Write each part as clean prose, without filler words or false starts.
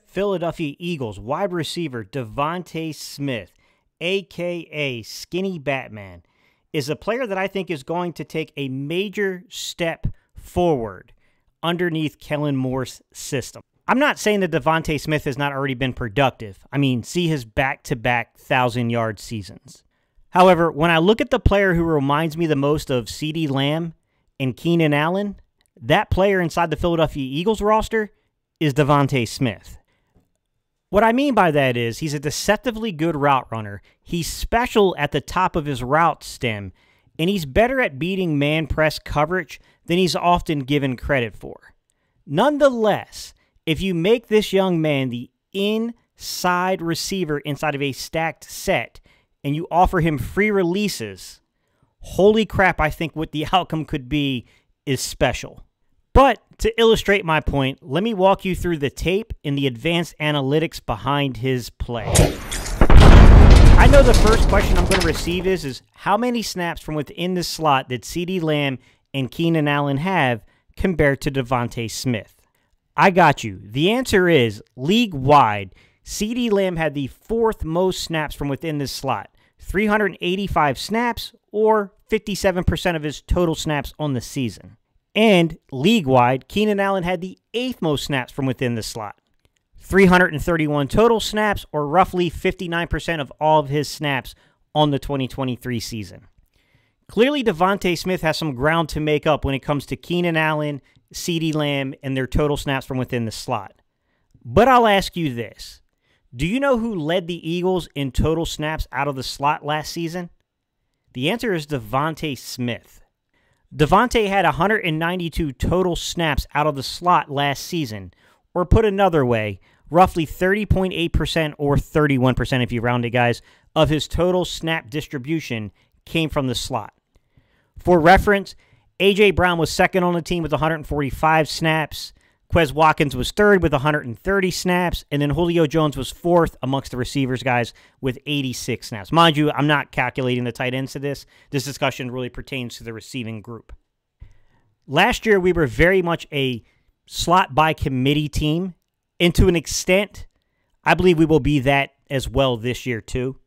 Philadelphia Eagles wide receiver DeVonta Smith, a.k.a. Skinny Batman, is a player that I think is going to take a major step forward underneath Kellen Moore's system. I'm not saying that DeVonta Smith has not already been productive. I mean, see his back-to-back 1,000-yard seasons. However, when I look at the player who reminds me the most of CeeDee Lamb and Keenan Allen, that player inside the Philadelphia Eagles roster is DeVonta Smith. What I mean by that is he's a deceptively good route runner. He's special at the top of his route stem, and he's better at beating man press coverage than he's often given credit for. Nonetheless, if you make this young man the inside receiver inside of a stacked set and you offer him free releases, holy crap, I think what the outcome could be is special. But to illustrate my point, let me walk you through the tape and the advanced analytics behind his play. I know the first question I'm going to receive is how many snaps from within the slot did CeeDee Lamb and Keenan Allen have compared to DeVonta Smith? I got you. The answer is, league-wide, CeeDee Lamb had the fourth most snaps from within this slot, 385 snaps, or 57% of his total snaps on the season. And league-wide, Keenan Allen had the eighth most snaps from within the slot, 331 total snaps, or roughly 59% of all of his snaps on the 2023 season. Clearly, DeVonta Smith has some ground to make up when it comes to Keenan Allen, CeeDee Lamb, and their total snaps from within the slot. But I'll ask you this. Do you know who led the Eagles in total snaps out of the slot last season? The answer is DeVonta Smith. DeVonta had 192 total snaps out of the slot last season, or put another way, roughly 30.8% or 31% if you round it, guys, of his total snap distribution came from the slot. For reference, A.J. Brown was second on the team with 145 snaps. Quez Watkins was third with 130 snaps. And then Julio Jones was fourth amongst the receivers, guys, with 86 snaps. Mind you, I'm not calculating the tight ends to this. This discussion really pertains to the receiving group. Last year, we were very much a slot-by-committee team. And to an extent, I believe we will be that as well this year, too.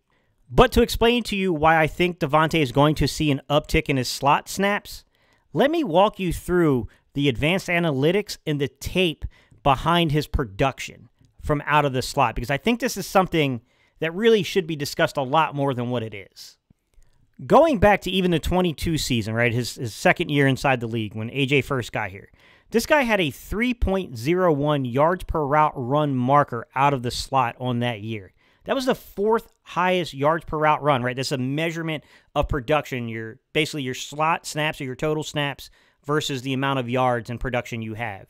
But to explain to you why I think DeVonta is going to see an uptick in his slot snaps, let me walk you through the advanced analytics and the tape behind his production from out of the slot, because I think this is something that really should be discussed a lot more than what it is. Going back to even the 22 season, right, his second year inside the league when AJ first got here, this guy had a 3.01 yards per route run marker out of the slot on that year. That was the fourth highest yards per route run, right? That's a measurement of production. Basically your slot snaps or your total snaps versus the amount of yards and production you have.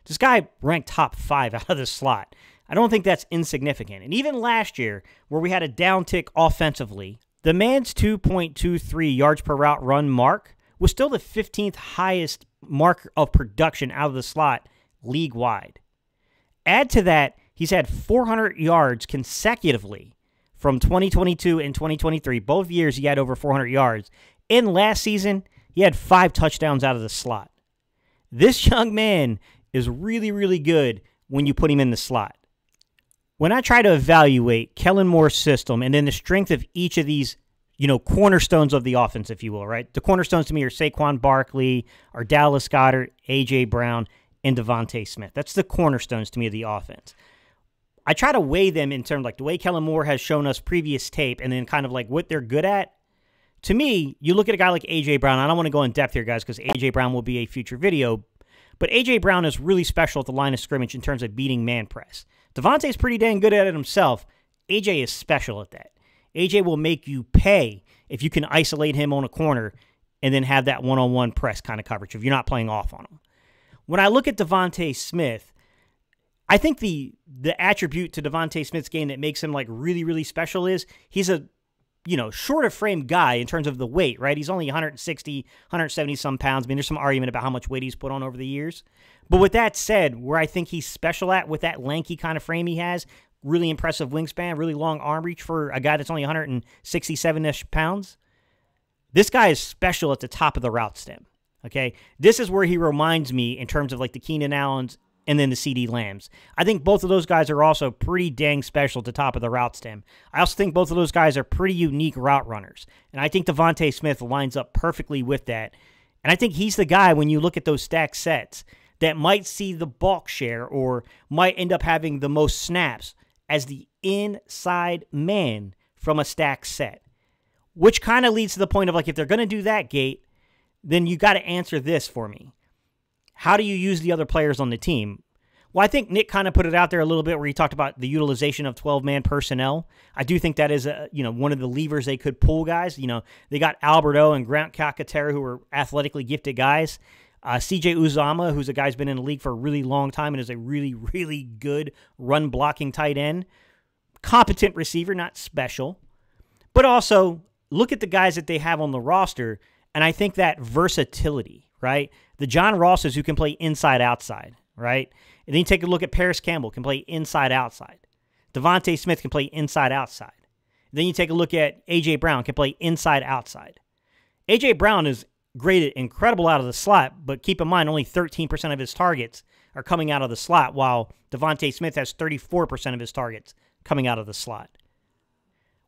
This guy ranked top 5 out of the slot. I don't think that's insignificant. And even last year, where we had a downtick offensively, the man's 2.23 yards per route run mark was still the 15th highest mark of production out of the slot league-wide. Add to that, he's had 400 yards consecutively from 2022 and 2023. Both years he had over 400 yards. And last season, he had 5 touchdowns out of the slot. This young man is really, really good when you put him in the slot. When I try to evaluate Kellen Moore's system and then the strength of each of these, cornerstones of the offense, if you will, right? The cornerstones to me are Saquon Barkley, or Dallas Goedert, A.J. Brown, and DeVonta Smith. That's the cornerstones to me of the offense. I try to weigh them in terms like the way Kellen Moore has shown us previous tape and then kind of like what they're good at. To me, you look at a guy like A.J. Brown. I don't want to go in depth here, guys, because A.J. Brown will be a future video. But A.J. Brown is really special at the line of scrimmage in terms of beating man press. DeVonta is pretty dang good at it himself. A.J. is special at that. A.J. will make you pay if you can isolate him on a corner and then have that one-on-one press kind of coverage if you're not playing off on him. When I look at DeVonta Smith, I think the attribute to DeVonta Smith's game that makes him like really, really special is he's a shorter frame guy in terms of the weight, right? He's only 160, 170 some pounds. I mean, there's some argument about how much weight he's put on over the years. But with that said, where I think he's special at with that lanky kind of frame he has, really impressive wingspan, really long arm reach for a guy that's only 167-ish pounds, this guy is special at the top of the route stem. Okay, this is where he reminds me in terms of like the Keenan Allens and then the CeeDee Lambs. I think both of those guys are also pretty dang special at the top of the route stem. I also think both of those guys are pretty unique route runners. And I think DeVonta Smith lines up perfectly with that. And I think he's the guy, when you look at those stack sets, that might see the bulk share or might end up having the most snaps as the inside man from a stack set. Which kind of leads to the point of, like, if they're going to do that, Gate, then you got to answer this for me. How do you use the other players on the team? Well, I think Nick kind of put it out there a little bit where he talked about the utilization of 12-man personnel. I do think that is one of the levers they could pull, guys. They got Alberto and Grant Calcaterra, who are athletically gifted guys. CJ Uzomah, who's a guy who's been in the league for a really long time and is a really, really good run-blocking tight end. Competent receiver, not special. But also, look at the guys that they have on the roster, and I think that versatility, right? The John Rosses who can play inside-outside, right? And then you take a look at Paris Campbell, can play inside-outside. DeVonta Smith can play inside-outside. Then you take a look at A.J. Brown, can play inside-outside. A.J. Brown is graded incredible out of the slot, but keep in mind only 13% of his targets are coming out of the slot, while DeVonta Smith has 34% of his targets coming out of the slot.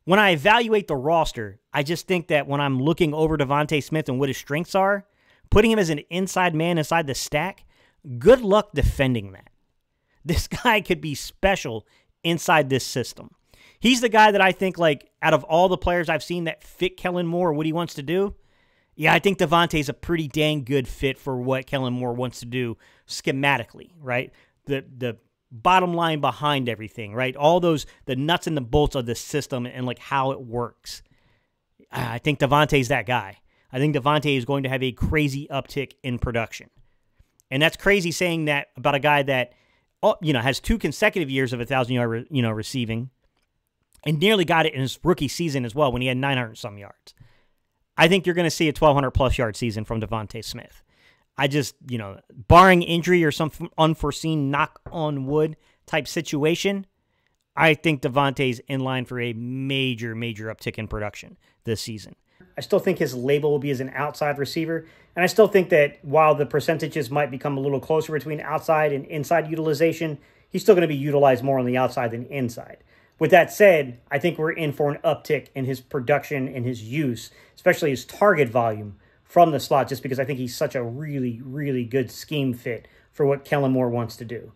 When I evaluate the roster, I just think that when I'm looking over DeVonta Smith and what his strengths are, putting him as an inside man inside the stack, good luck defending that. This guy could be special inside this system. He's the guy that I think, like, out of all the players I've seen that fit Kellen Moore, what he wants to do, yeah, I think DeVonta's a pretty dang good fit for what Kellen Moore wants to do schematically, right? The bottom line behind everything, right? All those, the nuts and the bolts of the system and like how it works. I think DeVonta's that guy. I think DeVonta is going to have a crazy uptick in production. And that's crazy saying that about a guy that, has 2 consecutive years of 1,000-yard, receiving and nearly got it in his rookie season as well when he had 900-some yards. I think you're going to see a 1,200-plus yard season from DeVonta Smith. I just, barring injury or some unforeseen knock-on-wood type situation, I think DeVonta's in line for a major, major uptick in production this season. I still think his label will be as an outside receiver, and I still think that while the percentages might become a little closer between outside and inside utilization, he's still going to be utilized more on the outside than inside. With that said, I think we're in for an uptick in his production and his use, especially his target volume from the slot, just because I think he's such a really, really good scheme fit for what Kellen Moore wants to do.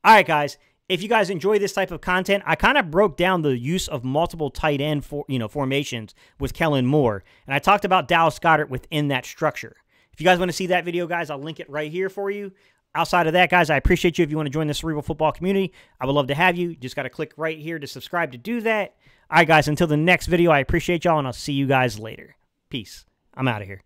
All right, guys. If you guys enjoy this type of content, I kind of broke down the use of multiple tight end formations with Kellen Moore, and I talked about Dallas Goedert within that structure. If you guys want to see that video, guys, I'll link it right here for you. Outside of that, guys, I appreciate you. If you want to join the Cerebral Football community, I would love to have you. You just got to click right here to subscribe to do that. All right, guys, until the next video, I appreciate y'all, and I'll see you guys later. Peace. I'm out of here.